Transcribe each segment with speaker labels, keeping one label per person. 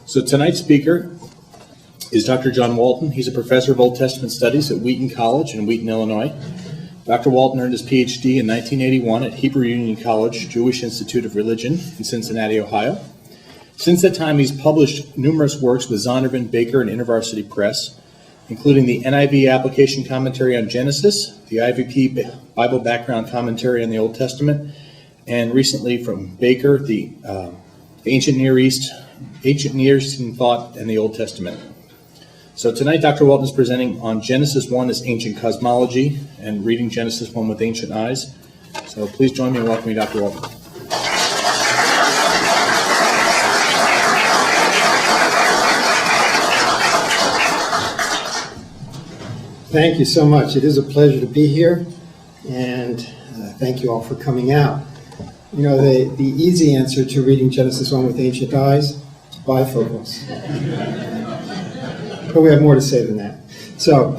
Speaker 1: So tonight's speaker is Dr. John Walton. He's a professor of Old Testament studies at Wheaton College in Wheaton, Illinois. Dr. Walton earned his PhD in 1981 at Hebrew Union College Jewish Institute of Religion in Cincinnati, Ohio. Since that time, he's published numerous works with Zondervan, Baker, and InterVarsity Press, including the NIV Application Commentary on Genesis, the IVP Bible Background Commentary on the Old Testament, and recently from Baker, the Ancient Near Eastern Thought and the Old Testament. So tonight, Dr. Walton is presenting on Genesis 1 as Ancient Cosmology and reading Genesis 1 with ancient eyes. So please join me in welcoming Dr. Walton.
Speaker 2: Thank you so much. It is a pleasure to be here, and thank you all for coming out. You know, the easy answer to reading Genesis 1 with ancient eyes, bifocals. But we have more to say than that. So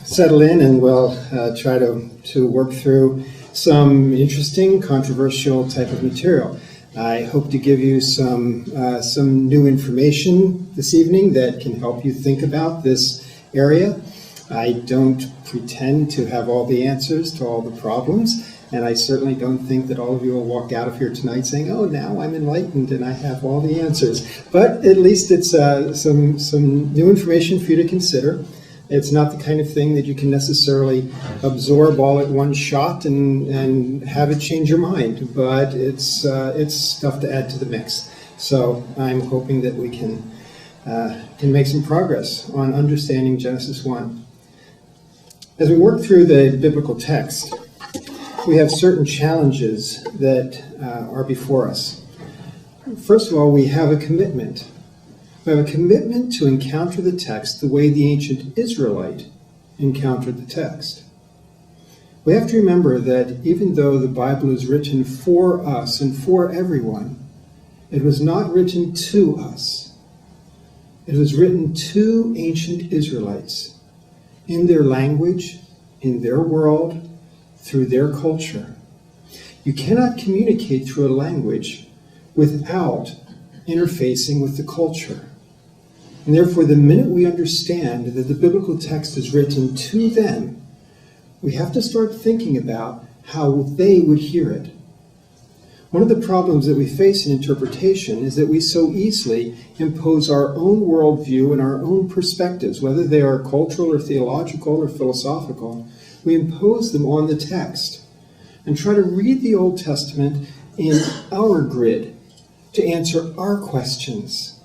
Speaker 2: settle in and we'll try to work through some interesting, controversial type of material. I hope to give you some new information this evening that can help you think about this area. I don't pretend to have all the answers to all the problems, and I certainly don't think that all of you will walk out of here tonight saying, oh, now I'm enlightened and I have all the answers. But at least it's some new information for you to consider. It's not the kind of thing that you can necessarily absorb all at one shot and have it change your mind, but it's stuff to add to the mix. So I'm hoping that we can make some progress on understanding Genesis 1. As we work through the biblical text, we have certain challenges that are before us. First of all, we have a commitment. We have a commitment to encounter the text the way the ancient Israelite encountered the text. We have to remember that even though the Bible is written for us and for everyone, it was not written to us. It was written to ancient Israelites in their language, in their world, through their culture. You cannot communicate through a language without interfacing with the culture. And therefore, the minute we understand that the biblical text is written to them, we have to start thinking about how they would hear it. One of the problems that we face in interpretation is that we so easily impose our own worldview and our own perspectives, whether they are cultural or theological or philosophical. We impose them on the text and try to read the Old Testament in our grid to answer our questions.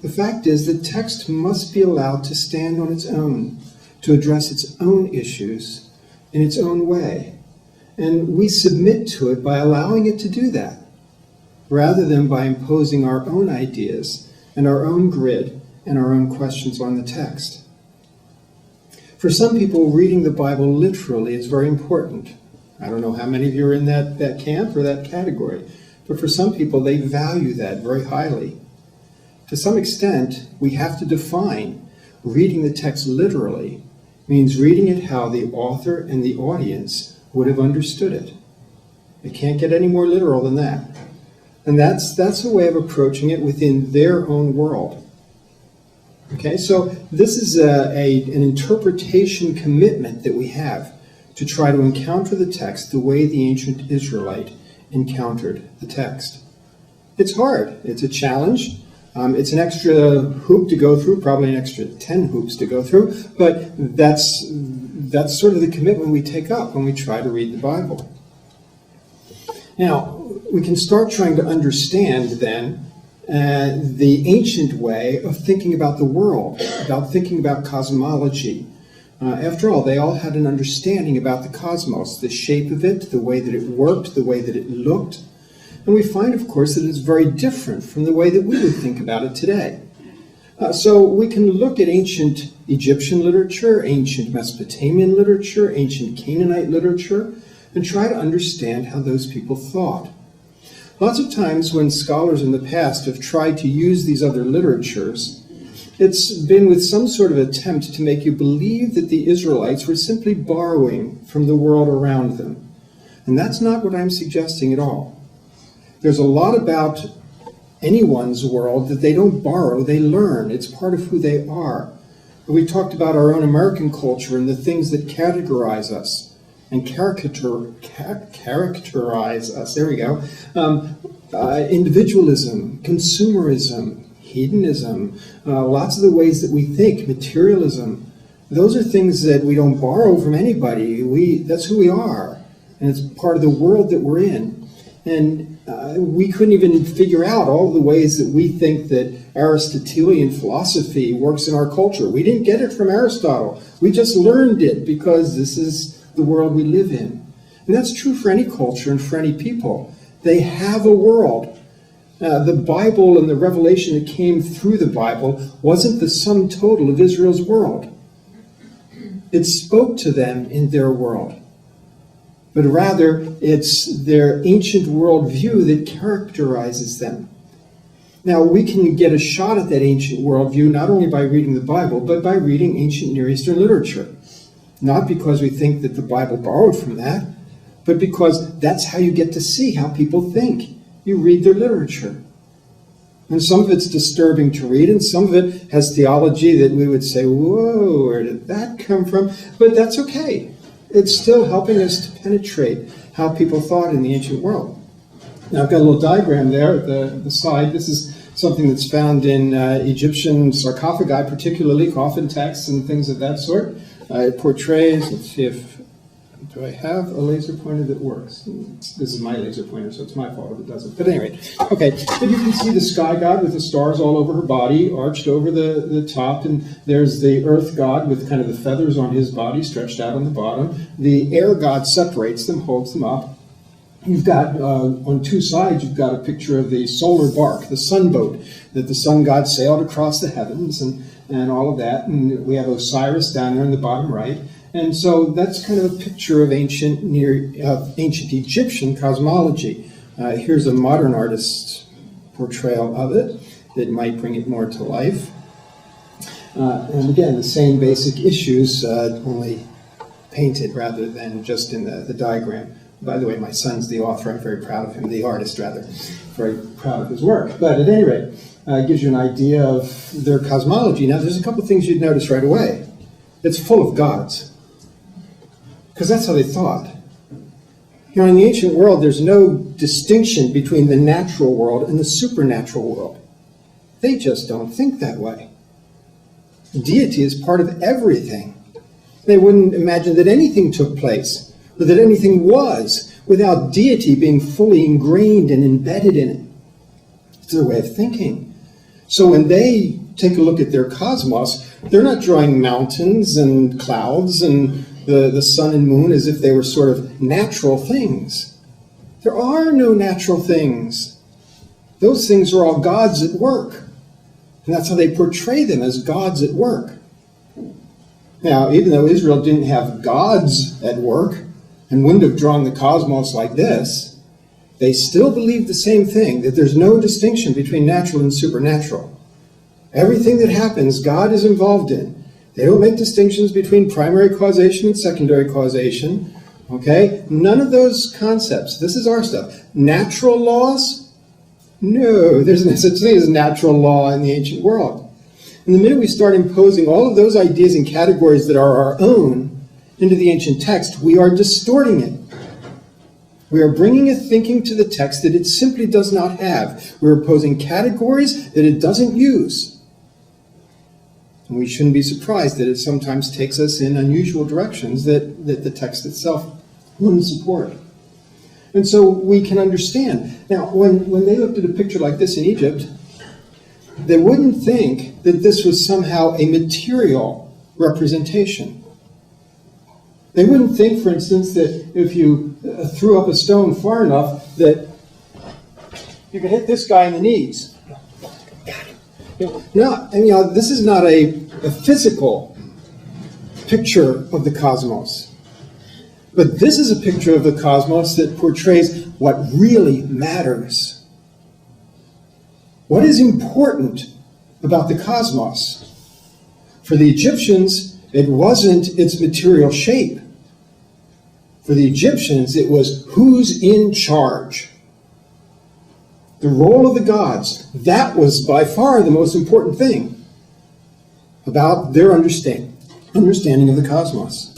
Speaker 2: The fact is that text must be allowed to stand on its own, to address its own issues in its own way. And we submit to it by allowing it to do that, rather than by imposing our own ideas and our own grid and our own questions on the text. For some people, reading the Bible literally is very important. I don't know how many of you are in that camp or that category, but for some people, they value that very highly. To some extent, we have to define reading the text literally means reading it how the author and the audience would have understood it. It can't get any more literal than that. And that's a way of approaching it within their own world. Okay, so this is an interpretation commitment that we have to try to encounter the text the way the ancient Israelite encountered the text. It's hard. It's a challenge. It's an extra hoop to go through, probably an extra 10 hoops to go through, but that's sort of the commitment we take up when we try to read the Bible. Now, we can start trying to understand then the ancient way of thinking about the world, about thinking about cosmology. After all, they all had an understanding about the cosmos, the shape of it, the way that it worked, the way that it looked. And we find, of course, that it's very different from the way that we would think about it today. So we can look at ancient Egyptian literature, ancient Mesopotamian literature, ancient Canaanite literature, and try to understand how those people thought. Lots of times when scholars in the past have tried to use these other literatures, it's been with some sort of attempt to make you believe that the Israelites were simply borrowing from the world around them. And that's not what I'm suggesting at all. There's a lot about anyone's world that they don't borrow, they learn. It's part of who they are. We talked about our own American culture and the things that categorize us and characterize us. There we go. Individualism, consumerism, hedonism, lots of the ways that we think, materialism. Those are things that we don't borrow from anybody. That's who we are. And it's part of the world that we're in. And we couldn't even figure out all the ways that we think that Aristotelian philosophy works in our culture. We didn't get it from Aristotle. We just learned it because this is the world we live in. And that's true for any culture and for any people. They have a world. The Bible and the revelation that came through the Bible wasn't the sum total of Israel's world. It spoke to them in their world. But rather, it's their ancient worldview that characterizes them. Now, we can get a shot at that ancient worldview not only by reading the Bible, but by reading ancient Near Eastern literature. Not because we think that the Bible borrowed from that, but because that's how you get to see how people think. You read their literature. And some of it's disturbing to read, and some of it has theology that we would say, whoa, where did that come from? But that's okay. It's still helping us to penetrate how people thought in the ancient world. Now, I've got a little diagram there at the side. This is something that's found in Egyptian sarcophagi, particularly coffin texts and things of that sort. It portrays, let's see if, do I have a laser pointer that works? This is my laser pointer, so it's my fault if it doesn't. But anyway, okay, but you can see the sky god with the stars all over her body, arched over the top, and there's the earth god with kind of the feathers on his body stretched out on the bottom. The air god separates them, holds them up. You've got, on two sides, you've got a picture of the solar bark, the sun boat, that the sun god sailed across the heavens and all of that. And we have Osiris down there in the bottom right. And so that's kind of a picture of ancient Egyptian cosmology. Here's a modern artist's portrayal of it that might bring it more to life. And again, the same basic issues, only painted rather than just in the diagram. By the way, my son's the author. I'm very proud of him, the artist rather. Very proud of his work. But at any rate, it gives you an idea of their cosmology. Now, there's a couple of things you'd notice right away. It's full of gods. Because that's how they thought. You know, in the ancient world, there's no distinction between the natural world and the supernatural world. They just don't think that way. Deity is part of everything. They wouldn't imagine that anything took place, or that anything was, without deity being fully ingrained and embedded in it. It's their way of thinking. So when they take a look at their cosmos, they're not drawing mountains and clouds and the sun and moon as if they were sort of natural things. There are no natural things. Those things are all gods at work. And that's how they portray them, as gods at work. Now, even though Israel didn't have gods at work and wouldn't have drawn the cosmos like this, they still believed the same thing, that there's no distinction between natural and supernatural. Everything that happens, God is involved in. They don't make distinctions between primary causation and secondary causation. Okay? None of those concepts. This is our stuff. Natural laws? No, there's no such thing as natural law in the ancient world. And the minute we start imposing all of those ideas and categories that are our own into the ancient text, we are distorting it. We are bringing a thinking to the text that it simply does not have. We're imposing categories that it doesn't use. And we shouldn't be surprised that it sometimes takes us in unusual directions that the text itself wouldn't support. And so we can understand. Now, when they looked at a picture like this in Egypt, they wouldn't think that this was somehow a material representation. They wouldn't think, for instance, that if you threw up a stone far enough that you could hit this guy in the knees. No, and this is not a physical picture of the cosmos. But this is a picture of the cosmos that portrays what really matters. What is important about the cosmos? For the Egyptians, it wasn't its material shape. For the Egyptians, it was who's in charge. the role of the gods, that was by far the most important thing about their understanding of the cosmos.